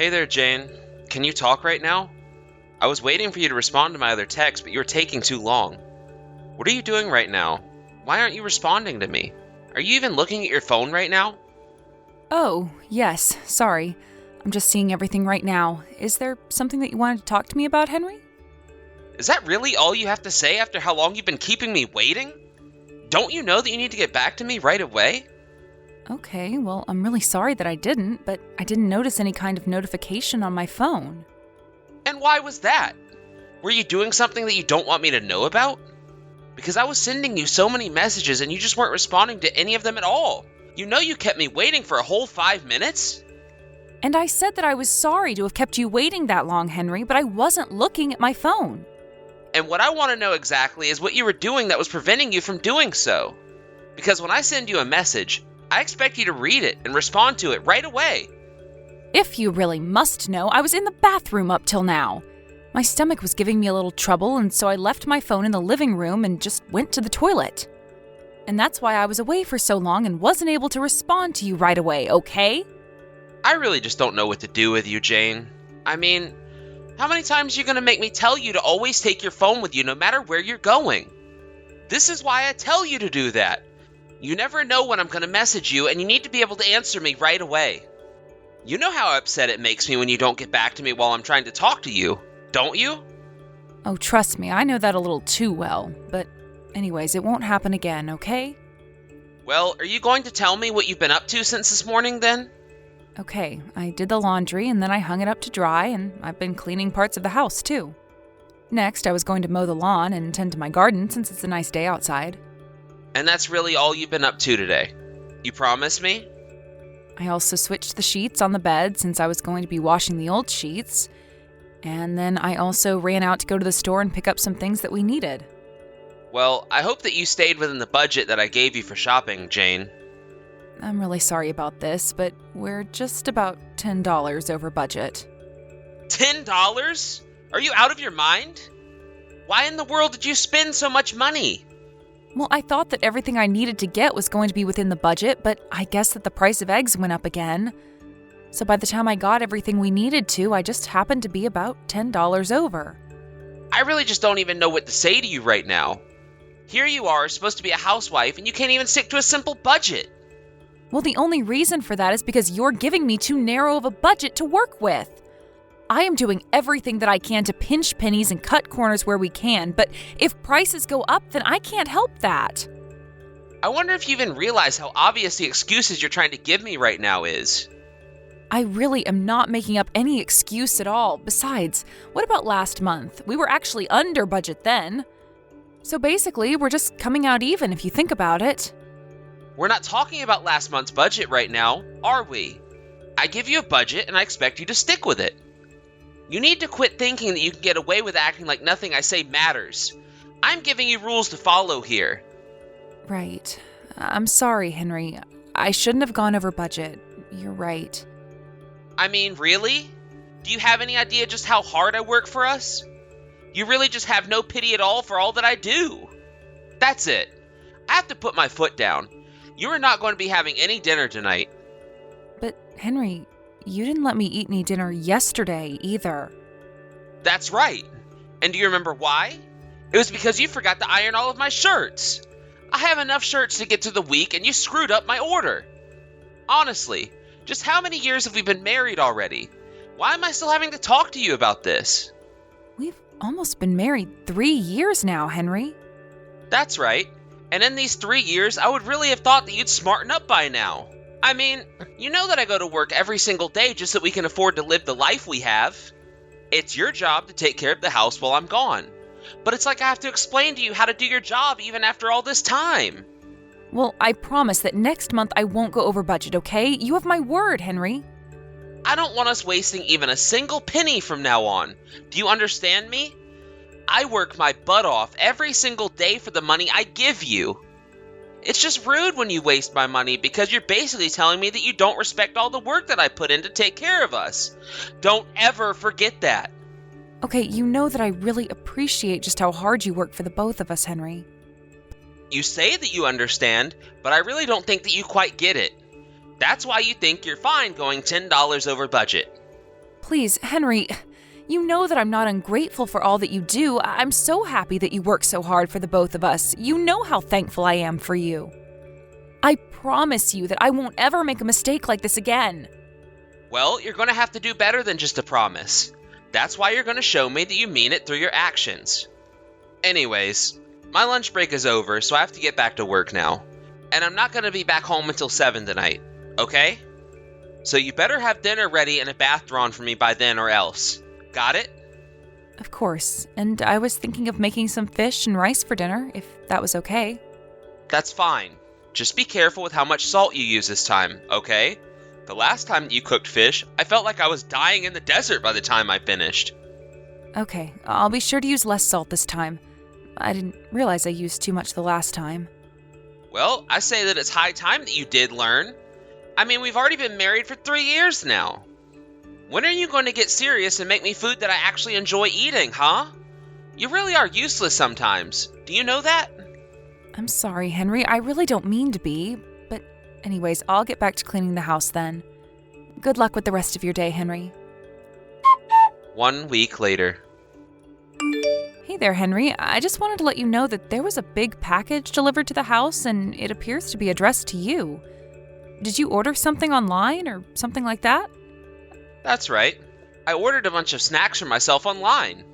Hey there, Jane. Can you talk right now? I was waiting for you to respond to my other text, but you were taking too long. What are you doing right now? Why aren't you responding to me? Are you even looking at your phone right now? Oh, yes, sorry. I'm just seeing everything right now. Is there something that you wanted to talk to me about, Henry? Is that really all you have to say after how long you've been keeping me waiting? Don't you know that you need to get back to me right away? Okay, well, I'm really sorry that I didn't, but I didn't notice any kind of notification on my phone. And why was that? Were you doing something that you don't want me to know about? Because I was sending you so many messages and you just weren't responding to any of them at all. You know you kept me waiting for a whole 5 minutes? And I said that I was sorry to have kept you waiting that long, Henry, but I wasn't looking at my phone. And what I want to know exactly is what you were doing that was preventing you from doing so. Because when I send you a message, I expect you to read it and respond to it right away. If you really must know, I was in the bathroom up till now. My stomach was giving me a little trouble, and so I left my phone in the living room and just went to the toilet. And that's why I was away for so long and wasn't able to respond to you right away, okay? I really just don't know what to do with you, Jane. I mean, how many times are you going to make me tell you to always take your phone with you no matter where you're going? This is why I tell you to do that. You never know when I'm going to message you, and you need to be able to answer me right away. You know how upset it makes me when you don't get back to me while I'm trying to talk to you, don't you? Oh, trust me, I know that a little too well. But anyways, it won't happen again, okay? Well, are you going to tell me what you've been up to since this morning, then? Okay, I did the laundry and then I hung it up to dry, and I've been cleaning parts of the house, too. Next, I was going to mow the lawn and tend to my garden since it's a nice day outside. And that's really all you've been up to today? You promise me? I also switched the sheets on the bed since I was going to be washing the old sheets. And then I also ran out to go to the store and pick up some things that we needed. Well, I hope that you stayed within the budget that I gave you for shopping, Jane. I'm really sorry about this, but we're just about $10 over budget. $10? Are you out of your mind? Why in the world did you spend so much money? Well, I thought that everything I needed to get was going to be within the budget, but I guess that the price of eggs went up again. So by the time I got everything we needed to, I just happened to be about $10 over. I really just don't even know what to say to you right now. Here you are, supposed to be a housewife, and you can't even stick to a simple budget. Well, the only reason for that is because you're giving me too narrow of a budget to work with. I am doing everything that I can to pinch pennies and cut corners where we can, but if prices go up, then I can't help that. I wonder if you even realize how obvious the excuses you're trying to give me right now is. I really am not making up any excuse at all. Besides, what about last month? We were actually under budget then. So basically, we're just coming out even if you think about it. We're not talking about last month's budget right now, are we? I give you a budget and I expect you to stick with it. You need to quit thinking that you can get away with acting like nothing I say matters. I'm giving you rules to follow here. Right. I'm sorry, Henry. I shouldn't have gone over budget. You're right. I mean, really? Do you have any idea just how hard I work for us? You really just have no pity at all for all that I do. That's it. I have to put my foot down. You are not going to be having any dinner tonight. But, Henry, you didn't let me eat any dinner yesterday either. That's right. And do you remember why? It was because you forgot to iron all of my shirts. I have enough shirts to get through the week and you screwed up my order. Honestly, just how many years have we been married already? Why am I still having to talk to you about this? We've almost been married 3 years now, Henry. That's right. And in these 3 years, I would really have thought that you'd smarten up by now. I mean, you know that I go to work every single day just so we can afford to live the life we have. It's your job to take care of the house while I'm gone. But it's like I have to explain to you how to do your job even after all this time. Well, I promise that next month I won't go over budget, okay? You have my word, Henry. I don't want us wasting even a single penny from now on. Do you understand me? I work my butt off every single day for the money I give you. It's just rude when you waste my money because you're basically telling me that you don't respect all the work that I put in to take care of us. Don't ever forget that. Okay, you know that I really appreciate just how hard you work for the both of us, Henry. You say that you understand, but I really don't think that you quite get it. That's why you think you're fine going $10 over budget. Please, Henry, you know that I'm not ungrateful for all that you do. I'm so happy that you work so hard for the both of us. You know how thankful I am for you. I promise you that I won't ever make a mistake like this again. Well, you're going to have to do better than just a promise. That's why you're going to show me that you mean it through your actions. Anyways, my lunch break is over, so I have to get back to work now. And I'm not going to be back home until 7 tonight, okay? So you better have dinner ready and a bath drawn for me by then or else. Got it? Of course, and I was thinking of making some fish and rice for dinner, if that was okay. That's fine. Just be careful with how much salt you use this time, okay? The last time that you cooked fish, I felt like I was dying in the desert by the time I finished. Okay, I'll be sure to use less salt this time. I didn't realize I used too much the last time. Well, I say that it's high time that you did learn. I mean, we've already been married for 3 years now. When are you going to get serious and make me food that I actually enjoy eating, huh? You really are useless sometimes. Do you know that? I'm sorry, Henry. I really don't mean to be. But anyways, I'll get back to cleaning the house then. Good luck with the rest of your day, Henry. 1 week later. Hey there, Henry. I just wanted to let you know that there was a big package delivered to the house and it appears to be addressed to you. Did you order something online or something like that? That's right. I ordered a bunch of snacks for myself online.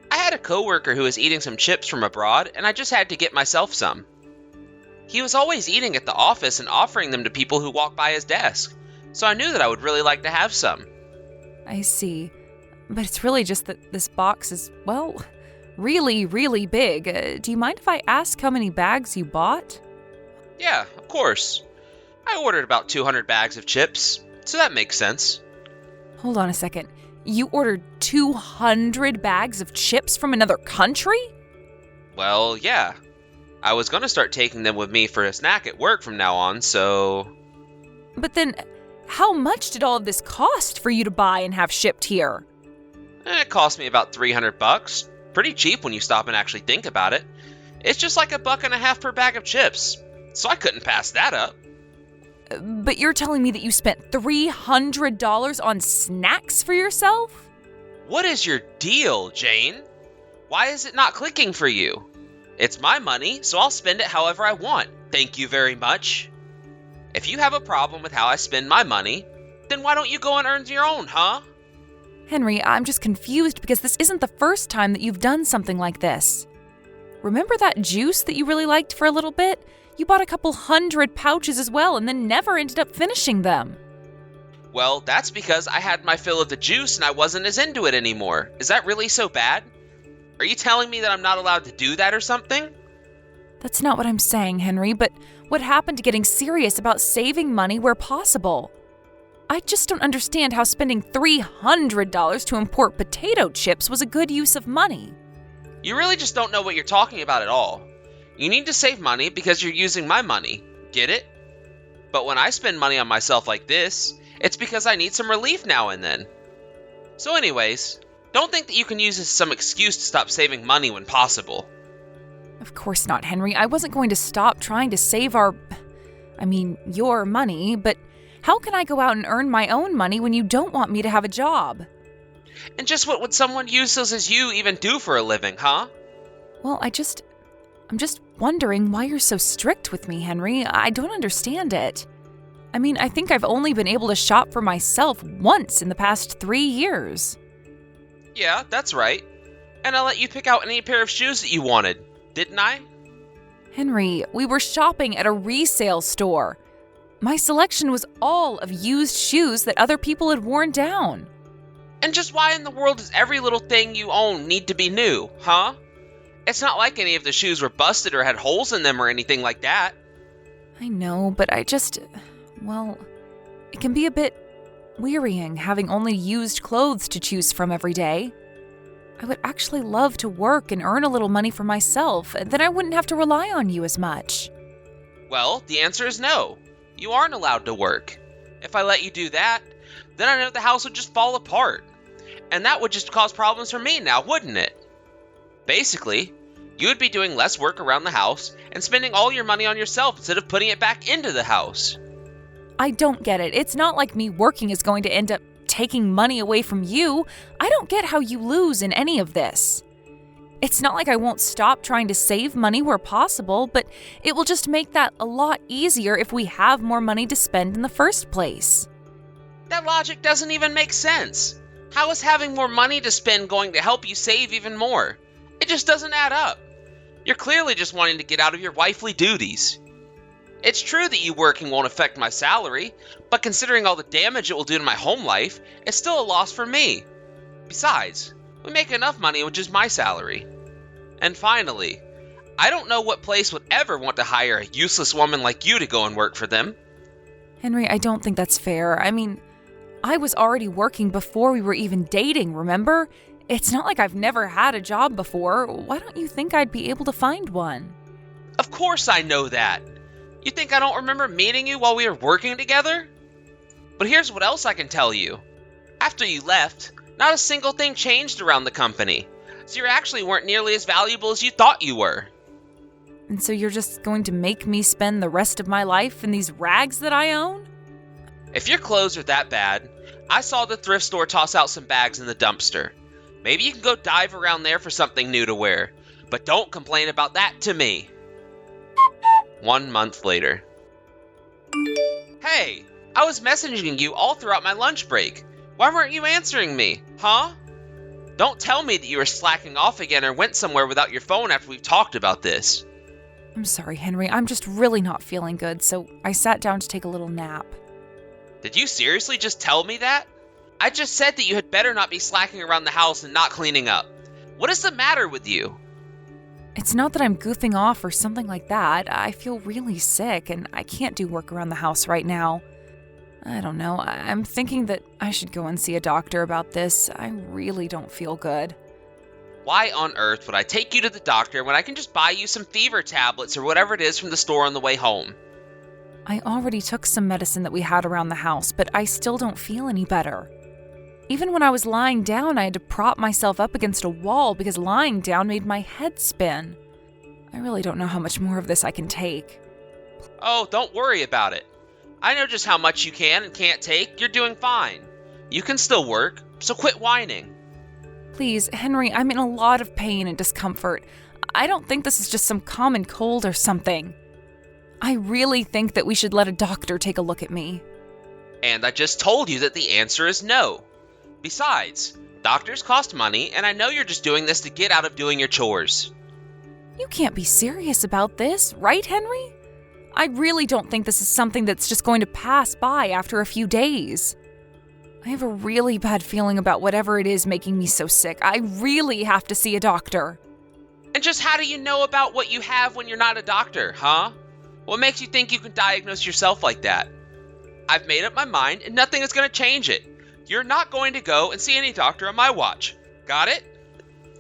I had a coworker who was eating some chips from abroad, and I just had to get myself some. He was always eating at the office and offering them to people who walked by his desk, so I knew that I would really like to have some. I see. But it's really just that this box is, well, really, really big. Do you mind if I ask how many bags you bought? Yeah, of course. I ordered about 200 bags of chips, so that makes sense. Hold on a second. You ordered 200 bags of chips from another country? Well, yeah. I was going to start taking them with me for a snack at work from now on, so... But then, how much did all of this cost for you to buy and have shipped here? It cost me about $300. Pretty cheap when you stop and actually think about it. It's just like $1.50 per bag of chips, so I couldn't pass that up. But you're telling me that you spent $300 on snacks for yourself? What is your deal, Jane? Why is it not clicking for you? It's my money, so I'll spend it however I want. Thank you very much. If you have a problem with how I spend my money, then why don't you go and earn your own, huh? Henry, I'm just confused because this isn't the first time that you've done something like this. Remember that juice that you really liked for a little bit? You bought a couple 100 pouches as well and then never ended up finishing them. Well, that's because I had my fill of the juice and I wasn't as into it anymore. Is that really so bad? Are you telling me that I'm not allowed to do that or something? That's not what I'm saying, Henry, but what happened to getting serious about saving money where possible? I just don't understand how spending $300 to import potato chips was a good use of money. You really just don't know what you're talking about at all. You need to save money because you're using my money. Get it? But when I spend money on myself like this, it's because I need some relief now and then. So anyways, don't think that you can use this as some excuse to stop saving money when possible. Of course not, Henry. I wasn't going to stop trying to save your money, but how can I go out and earn my own money when you don't want me to have a job? And just what would someone useless as you even do for a living, huh? Well, I'm just wondering why you're so strict with me, Henry. I don't understand it. I mean, I think I've only been able to shop for myself once in the past 3 years. Yeah, that's right. And I let you pick out any pair of shoes that you wanted, didn't I? Henry, we were shopping at a resale store. My selection was all of used shoes that other people had worn down. And just why in the world does every little thing you own need to be new, huh? It's not like any of the shoes were busted or had holes in them or anything like that. I know, but it can be a bit wearying having only used clothes to choose from every day. I would actually love to work and earn a little money for myself, then I wouldn't have to rely on you as much. Well, the answer is no. You aren't allowed to work. If I let you do that, then I know the house would just fall apart. And that would just cause problems for me now, wouldn't it? Basically, you would be doing less work around the house and spending all your money on yourself instead of putting it back into the house. I don't get it. It's not like me working is going to end up taking money away from you, I don't get how you lose in any of this. It's not like I won't stop trying to save money where possible, but it will just make that a lot easier if we have more money to spend in the first place. That logic doesn't even make sense. How is having more money to spend going to help you save even more? It just doesn't add up. You're clearly just wanting to get out of your wifely duties. It's true that you working won't affect my salary, but considering all the damage it will do to my home life, it's still a loss for me. Besides, we make enough money with just my salary. And finally, I don't know what place would ever want to hire a useless woman like you to go and work for them. Henry, I don't think that's fair. I mean, I was already working before we were even dating, remember? It's not like I've never had a job before. Why don't you think I'd be able to find one? Of course I know that. You think I don't remember meeting you while we were working together? But here's what else I can tell you. After you left, not a single thing changed around the company, so you actually weren't nearly as valuable as you thought you were. And so you're just going to make me spend the rest of my life in these rags that I own? If your clothes are that bad, I saw the thrift store toss out some bags in the dumpster. Maybe you can go dive around there for something new to wear, but don't complain about that to me. 1 month later. Hey, I was messaging you all throughout my lunch break. Why weren't you answering me, huh? Don't tell me that you were slacking off again or went somewhere without your phone after we've talked about this. I'm sorry, Henry. I'm just really not feeling good, so I sat down to take a little nap. Did you seriously just tell me that? I just said that you had better not be slacking around the house and not cleaning up. What is the matter with you? It's not that I'm goofing off or something like that. I feel really sick and I can't do work around the house right now. I don't know. I'm thinking that I should go and see a doctor about this. I really don't feel good. Why on earth would I take you to the doctor when I can just buy you some fever tablets or whatever it is from the store on the way home? I already took some medicine that we had around the house, but I still don't feel any better. Even when I was lying down, I had to prop myself up against a wall because lying down made my head spin. I really don't know how much more of this I can take. Oh, don't worry about it. I know just how much you can and can't take. You're doing fine. You can still work, so quit whining. Please, Henry, I'm in a lot of pain and discomfort. I don't think this is just some common cold or something. I really think that we should let a doctor take a look at me. And I just told you that the answer is no. Besides, doctors cost money, and I know you're just doing this to get out of doing your chores. You can't be serious about this, right, Henry? I really don't think this is something that's just going to pass by after a few days. I have a really bad feeling about whatever it is making me so sick. I really have to see a doctor. And just how do you know about what you have when you're not a doctor, huh? What makes you think you can diagnose yourself like that? I've made up my mind, and nothing is going to change it. You're not going to go and see any doctor on my watch. Got it?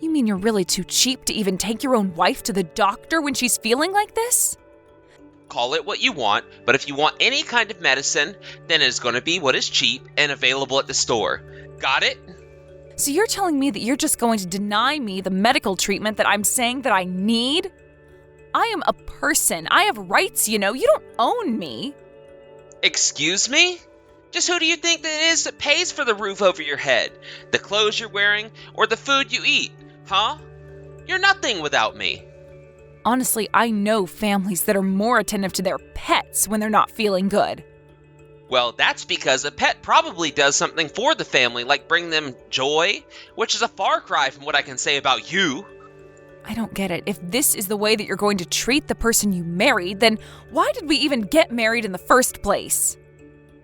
You mean you're really too cheap to even take your own wife to the doctor when she's feeling like this? Call it what you want, but if you want any kind of medicine, then it is going to be what is cheap and available at the store. Got it? So you're telling me that you're just going to deny me the medical treatment that I'm saying that I need? I am a person. I have rights, you know. You don't own me. Excuse me? Just who do you think that it is that pays for the roof over your head? The clothes you're wearing, or the food you eat, huh? You're nothing without me. Honestly, I know families that are more attentive to their pets when they're not feeling good. Well, that's because a pet probably does something for the family, like bring them joy, which is a far cry from what I can say about you. I don't get it. If this is the way that you're going to treat the person you married, then why did we even get married in the first place?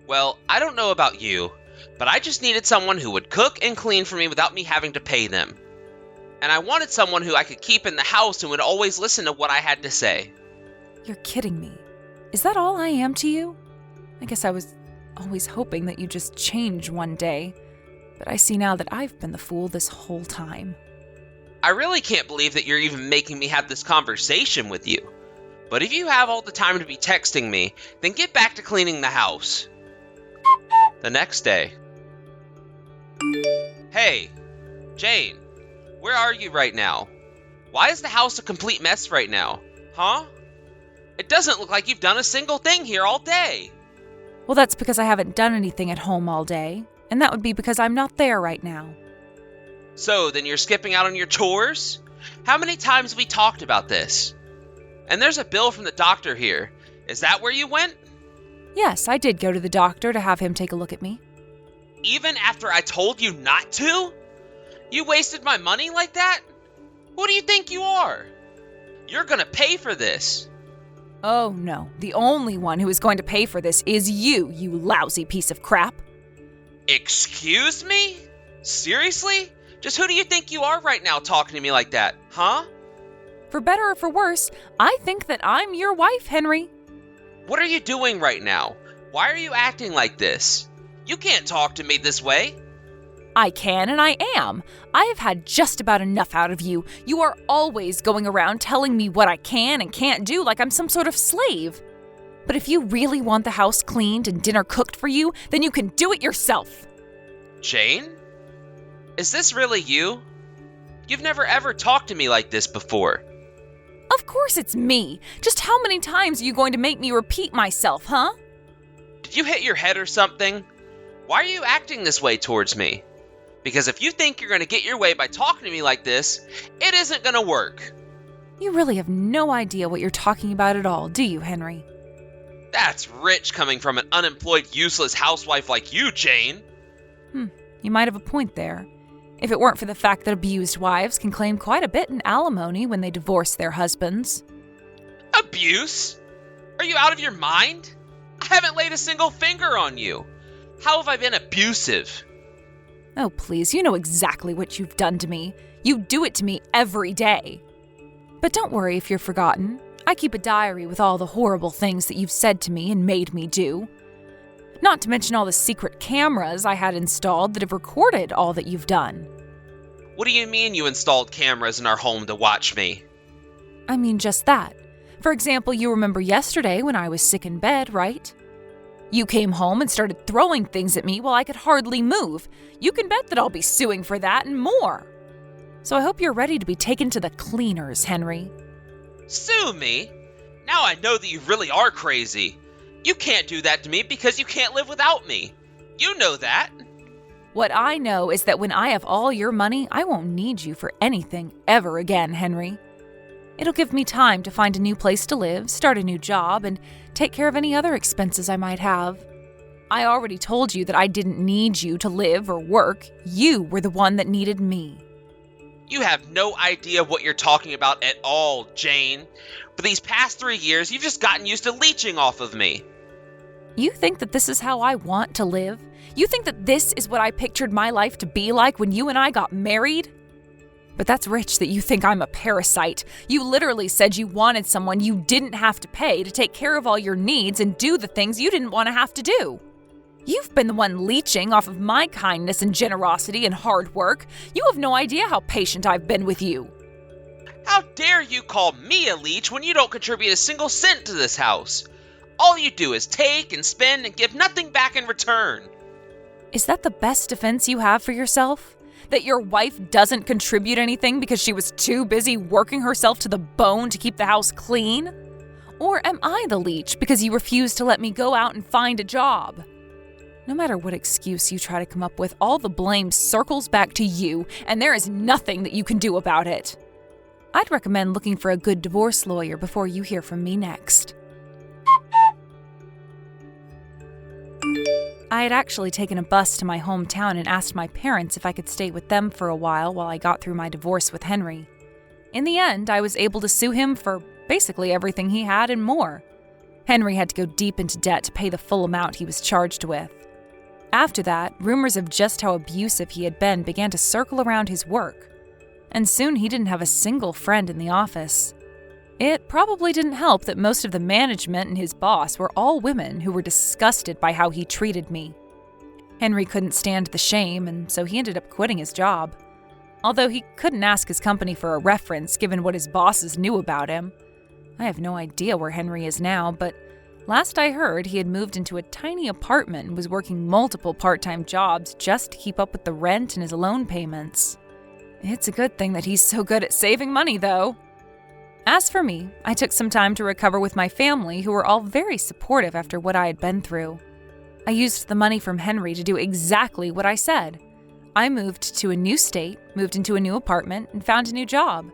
Well, I don't know about you, but I just needed someone who would cook and clean for me without me having to pay them. And I wanted someone who I could keep in the house and would always listen to what I had to say. You're kidding me. Is that all I am to you? I guess I was always hoping that you'd just change one day, but I see now that I've been the fool this whole time. I really can't believe that you're even making me have this conversation with you. But if you have all the time to be texting me, then get back to cleaning the house. The next day. Hey, Jane, where are you right now? Why is the house a complete mess right now? Huh? It doesn't look like you've done a single thing here all day. Well, that's because I haven't done anything at home all day. and that would be because I'm not there right now. So then you're skipping out on your chores? How many times have we talked about this? And there's a bill from the doctor here. Is that where you went? Yes, I did go to the doctor to have him take a look at me. Even after I told you not to? You wasted my money like that? Who do you think you are? You're gonna pay for this. Oh no, the only one who is going to pay for this is you lousy piece of crap. Excuse me? Seriously? Just who do you think you are right now talking to me like that, huh? For better or for worse, I think that I'm your wife, Henry. What are you doing right now? Why are you acting like this? You can't talk to me this way. I can and I am. I have had just about enough out of you. You are always going around telling me what I can and can't do like I'm some sort of slave. But if you really want the house cleaned and dinner cooked for you, then you can do it yourself. Jane? Is this really you? You've never ever talked to me like this before. Of course it's me. Just how many times are you going to make me repeat myself, huh? Did you hit your head or something? Why are you acting this way towards me? Because if you think you're going to get your way by talking to me like this, it isn't going to work. You really have no idea what you're talking about at all, do you, Henry? That's rich coming from an unemployed, useless housewife like you, Jane. You might have a point there. If it weren't for the fact that abused wives can claim quite a bit in alimony when they divorce their husbands. Abuse? Are you out of your mind? I haven't laid a single finger on you. How have I been abusive? Oh, please, you know exactly what you've done to me. You do it to me every day. But don't worry if you're forgotten. I keep a diary with all the horrible things that you've said to me and made me do. Not to mention all the secret cameras I had installed that have recorded all that you've done. What do you mean you installed cameras in our home to watch me? I mean just that. For example, you remember yesterday when I was sick in bed, right? You came home and started throwing things at me while I could hardly move. You can bet that I'll be suing for that and more. So I hope you're ready to be taken to the cleaners, Henry. Sue me? Now I know that you really are crazy. You can't do that to me because you can't live without me. You know that. What I know is that when I have all your money, I won't need you for anything ever again, Henry. It'll give me time to find a new place to live, start a new job, and take care of any other expenses I might have. I already told you that I didn't need you to live or work. You were the one that needed me. You have no idea what you're talking about at all, Jane. For these past 3 years, you've just gotten used to leeching off of me. You think that this is how I want to live? You think that this is what I pictured my life to be like when you and I got married? But that's rich that you think I'm a parasite. You literally said you wanted someone you didn't have to pay to take care of all your needs and do the things you didn't want to have to do. You've been the one leeching off of my kindness and generosity and hard work. You have no idea how patient I've been with you. How dare you call me a leech when you don't contribute a single cent to this house? All you do is take and spend and give nothing back in return. Is that the best defense you have for yourself? That your wife doesn't contribute anything because she was too busy working herself to the bone to keep the house clean? Or am I the leech because you refuse to let me go out and find a job? No matter what excuse you try to come up with, all the blame circles back to you, and there is nothing that you can do about it. I'd recommend looking for a good divorce lawyer before you hear from me next. I had actually taken a bus to my hometown and asked my parents if I could stay with them for a while I got through my divorce with Henry. In the end, I was able to sue him for basically everything he had and more. Henry had to go deep into debt to pay the full amount he was charged with. After that, rumors of just how abusive he had been began to circle around his work, and soon he didn't have a single friend in the office. It probably didn't help that most of the management and his boss were all women who were disgusted by how he treated me. Henry couldn't stand the shame, and so he ended up quitting his job. Although he couldn't ask his company for a reference given what his bosses knew about him. I have no idea where Henry is now, but last I heard he had moved into a tiny apartment and was working multiple part-time jobs just to keep up with the rent and his loan payments. It's a good thing that he's so good at saving money, though. As for me, I took some time to recover with my family, who were all very supportive after what I had been through. I used the money from Henry to do exactly what I said. I moved to a new state, moved into a new apartment, and found a new job.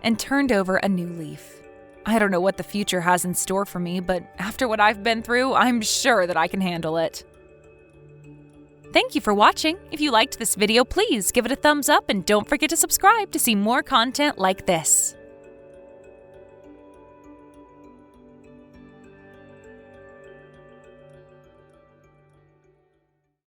And turned over a new leaf. I don't know what the future has in store for me, but after what I've been through, I'm sure that I can handle it. Thank you for watching. If you liked this video, please give it a thumbs up and don't forget to subscribe to see more content like this.